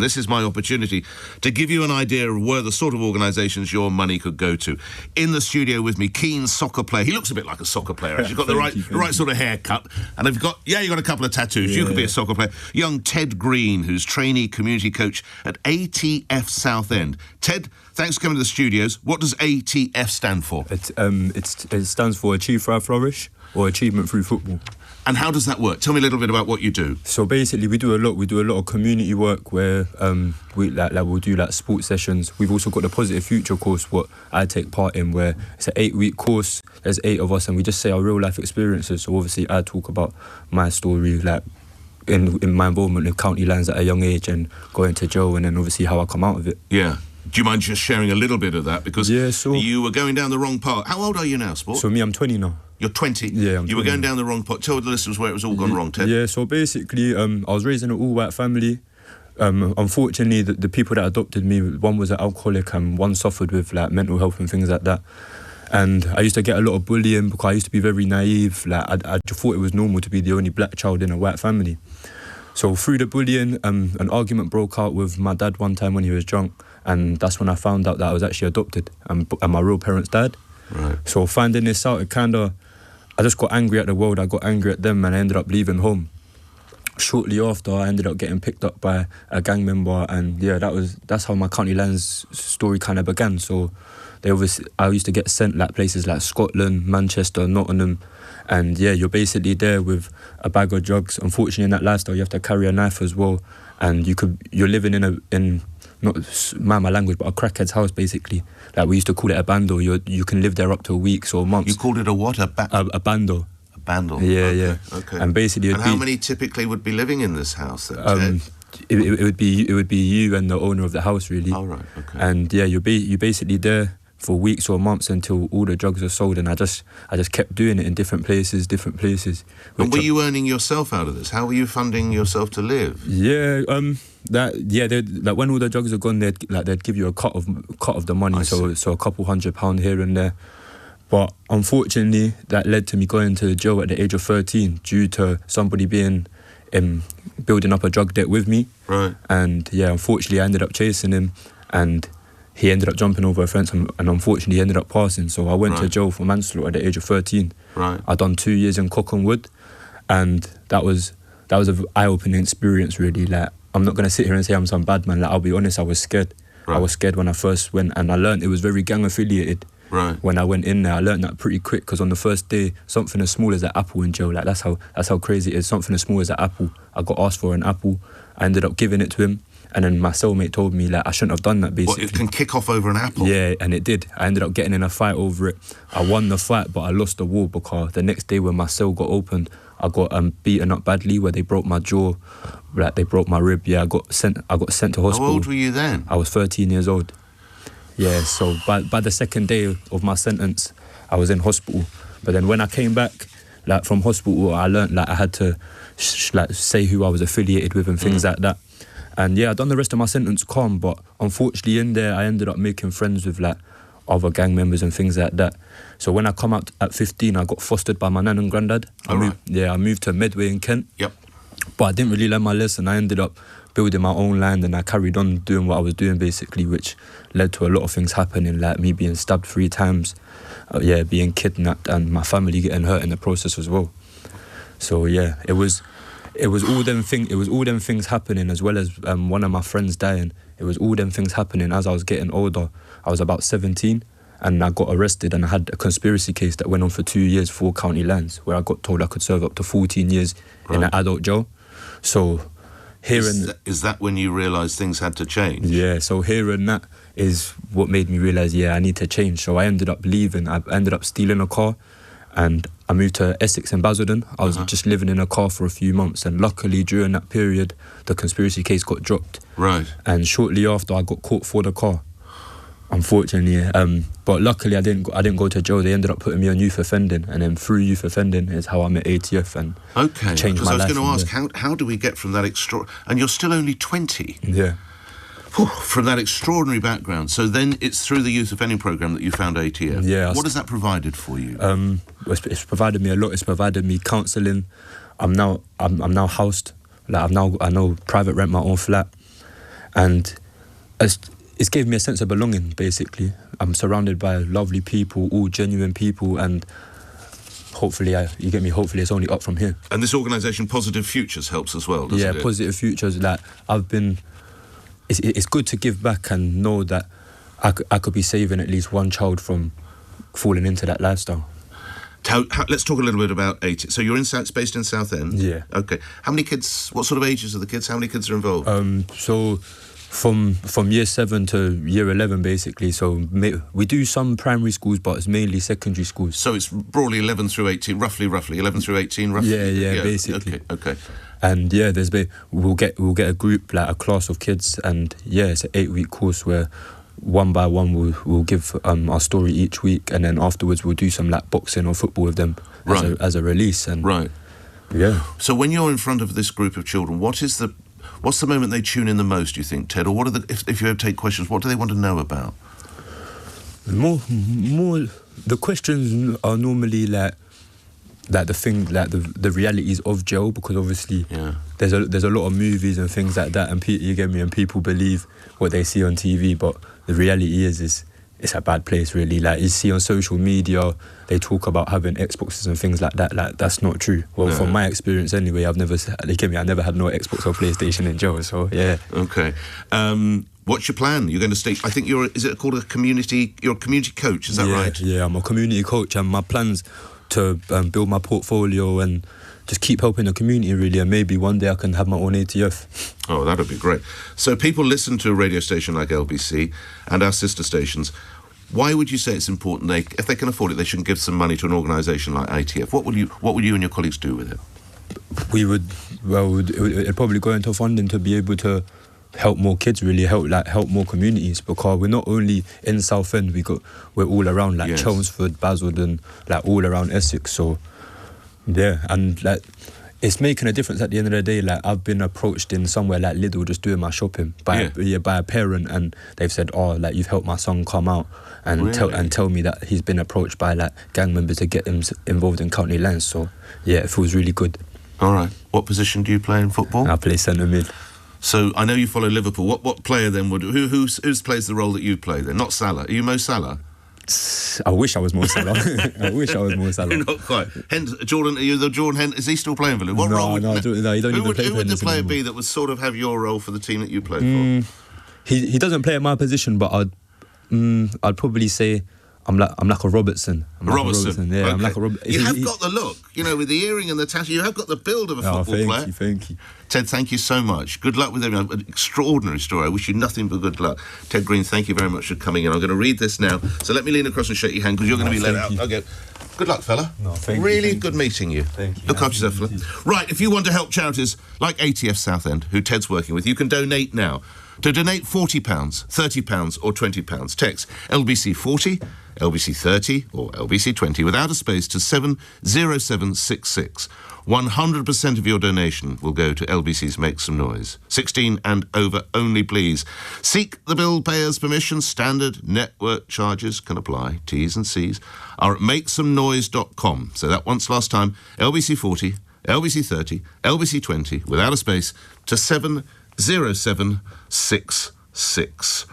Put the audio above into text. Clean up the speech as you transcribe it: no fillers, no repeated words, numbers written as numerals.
This is my opportunity to give you an idea of where the sort of organisations your money could go to. In the studio with me, keen soccer player. He looks a bit like a soccer player. He's got the right sort of haircut. And you've got a couple of tattoos. Yeah. You could be a soccer player. Young Ted Green, who's trainee community coach at ATF Southend. Ted, thanks for coming to the studios. What does ATF stand for? It stands for Achieve, Thrive, Flourish, or Achievement Through Football. And how does that work? Tell me a little bit about what you do. So basically, we do a lot of community work where we'll do like sports sessions. We've also got the Positive Future course, what I take part in, where it's an 8-week course. There's 8 of us, and we just say our real life experiences. So obviously, I talk about my story, like in my involvement with county lands at a young age and going to jail, and then obviously how I come out of it. Yeah. Do you mind just sharing a little bit of that? Because you were going down the wrong path. How old are you now, Sport? So me, I'm 20 now. You're 20? Yeah, You were going down the wrong path. Tell the listeners where it was all gone wrong, Ted. Yeah, so basically, I was raised in an all-white family. Unfortunately, the people that adopted me, one was an alcoholic and one suffered with like mental health and things like that. And I used to get a lot of bullying because I used to be very naive. Like I just thought it was normal to be the only black child in a white family. So through the bullying, an argument broke out with my dad one time when he was drunk, and that's when I found out that I was actually adopted and my real parents died. Right. So finding this out, I just got angry at the world, I got angry at them, and I ended up leaving home. Shortly after, I ended up getting picked up by a gang member, and yeah, that's how my county lands story kind of began. So I used to get sent like places like Scotland, Manchester, Nottingham, and yeah, you're basically there with a bag of drugs. Unfortunately, in that lifestyle, you have to carry a knife as well, and you're living in not mind my language, but a crackhead's house basically. Like we used to call it a bando. You can live there up to weeks or months. You called it a what? A bando. A bando. Yeah, okay. yeah. Okay. And basically, how many typically would be living in this house then, Ted? It would be you and the owner of the house, really. Oh, right. Okay. And yeah, you're basically there for weeks or months until all the drugs are sold, and I just kept doing it in different places. And were you earning yourself out of this? How were you funding yourself to live? Yeah, like when all the drugs are gone, they'd give you a cut of the money, so a couple £100 here and there. But unfortunately, that led to me going to jail at the age of 13 due to somebody building up a drug debt with me. Right. And yeah, unfortunately, I ended up chasing him, and he ended up jumping over a fence, and unfortunately he ended up passing. So I went to jail for manslaughter at the age of 13. Right. I done 2 years in Cockenwood, and that was an eye-opening experience, really. Like, I'm not gonna sit here and say I'm some bad man. Like, I'll be honest, I was scared. Right. I was scared when I first went, and I learned it was very gang affiliated. Right. When I went in there, I learned that pretty quick, because on the first day, something as small as an apple in jail, like that's how crazy it is. Something as small as an apple. I got asked for an apple. I ended up giving it to him. And then my cellmate told me like I shouldn't have done that, basically. What, it can kick off over an apple? Yeah, and it did. I ended up getting in a fight over it. I won the fight, but I lost the war, because the next day when my cell got opened, I got beaten up badly, where they broke my jaw, like they broke my rib. Yeah, I got sent to hospital. How old were you then? I was 13 years old. Yeah, so by the second day of my sentence, I was in hospital. But then when I came back, like from hospital, I learned like I had to say who I was affiliated with and things like that. And yeah, I done the rest of my sentence calm, but unfortunately in there I ended up making friends with like other gang members and things like that. So when I come out at 15, I got fostered by my nan and granddad. I moved to Medway in Kent. Yep. But I didn't really learn my lesson. I ended up building my own land, and I carried on doing what I was doing, basically, which led to a lot of things happening, like me being stabbed 3 times, being kidnapped, and my family getting hurt in the process as well. So yeah, it was all them things happening, as well as one of my friends dying. It was all them things happening as I was getting older. I was about 17, and I got arrested, and I had a conspiracy case that went on for 2 years, 4 county lands, where I got told I could serve up to 14 years in an adult jail. So is that when you realised things had to change? Yeah, so hearing that is what made me realise, I need to change. So I ended up leaving. I ended up stealing a car, and I moved to Essex and Basildon. I was just living in a car for a few months, and luckily during that period, the conspiracy case got dropped. Right. And shortly after, I got caught for the car, unfortunately. But luckily, I didn't go to jail. They ended up putting me on youth offending, and then through youth offending is how I met ATF and changed my life. Because I was going to ask, how do we get from that and you're still only 20? Yeah. From that extraordinary background. So then it's through the youth offending programme that you found ATF. Yeah. What has that provided for you? It's provided me a lot. It's provided me counselling. I'm now housed. Like I now private rent my own flat. and it's gave me a sense of belonging, basically. I'm surrounded by lovely people, all genuine people, and hopefully, you get me, hopefully it's only up from here. And this organisation, Positive Futures, helps as well, doesn't it? Yeah, Positive Futures, like, it's good to give back and know that I could be saving at least one child from falling into that lifestyle. Let's talk a little bit about ATF. So you're based in Southend? Yeah. Okay. How many kids, what sort of ages are the kids? How many kids are involved? So from year 7 to year 11, basically. So we do some primary schools, but it's mainly secondary schools. So it's broadly 11 through 18, roughly 11 through 18, roughly? Yeah, basically. Okay. And yeah, we'll get a group, like a class of kids, and yeah, it's an 8-week course where one by one we'll give our story each week, and then afterwards we'll do some like boxing or football with them as a release. And right. Yeah. So when you're in front of this group of children, what's the moment they tune in the most, do you think, Ted? Or what are if you ever take questions, what do they want to know about? More the questions are normally like the realities of jail, because obviously there's a lot of movies and things like that, and you get me, and people believe what they see on TV, but the reality is it's a bad place, really. Like, you see on social media, they talk about having Xboxes and things like that. Like, that's not true. Well, from my experience anyway, I never had no Xbox or PlayStation in jail. So yeah. Okay. What's your plan? You're going to stay. I think is it called a community? You're a community coach. Is that right? Yeah, I'm a community coach, and my plans to build my portfolio and just keep helping the community, really, and maybe one day I can have my own ATF. Oh, that would be great. So people listen to a radio station like LBC and our sister stations. Why would you say it's important? If they can afford it, they should give some money to an organisation like ATF. What will you and your colleagues do with it? It'd probably go into funding to be able to help more kids, really, help more communities, because we're not only in Southend, we're all around, like Chelmsford, Basildon, like all around Essex. So yeah, and like it's making a difference at the end of the day. Like, I've been approached in somewhere like Lidl just doing my shopping by a parent, and they've said, "Oh, like, you've helped my son come out," and tell me that he's been approached by like gang members to get him involved in county lines. So yeah, it feels really good. All right. What position do you play in football? I play centre mid. So I know you follow Liverpool. What player then who plays the role that you play then? Not Salah. Are you Mo Salah? I wish I was Mo Salah. You're not quite. Jordan, are you the Jordan Hen? Is he still playing for Liverpool? No, he don't even play for Who would the player anymore be that would sort of have your role for the team that you play for? He doesn't play at my position, but I'd probably say I'm like a Robertson. Robertson. Yeah, okay. I'm like a Robertson. You have got the look, with the earring and the tattoo. You have got the build of a football player. Thank you. Ted, thank you so much. Good luck with everything. An extraordinary story. I wish you nothing but good luck. Ted Green, thank you very much for coming in. I'm going to read this now. So let me lean across and shake your hand, because you're going to be let out. Okay. Good luck, fella. No, thank you. Really good meeting you. Thank you. Look after yourself, fella. Right, if you want to help charities like ATF Southend, who Ted's working with, you can donate now. To donate £40, £30 or £20, text LBC 40, LBC 30 or LBC 20 without a space to 70766. 100% of your donation will go to LBC's Make Some Noise. 16 and over only, please. Seek the bill payer's permission. Standard network charges can apply. T's and C's are at makesomenoise.com. So that once last time, LBC 40, LBC 30, LBC 20 without a space to 70766.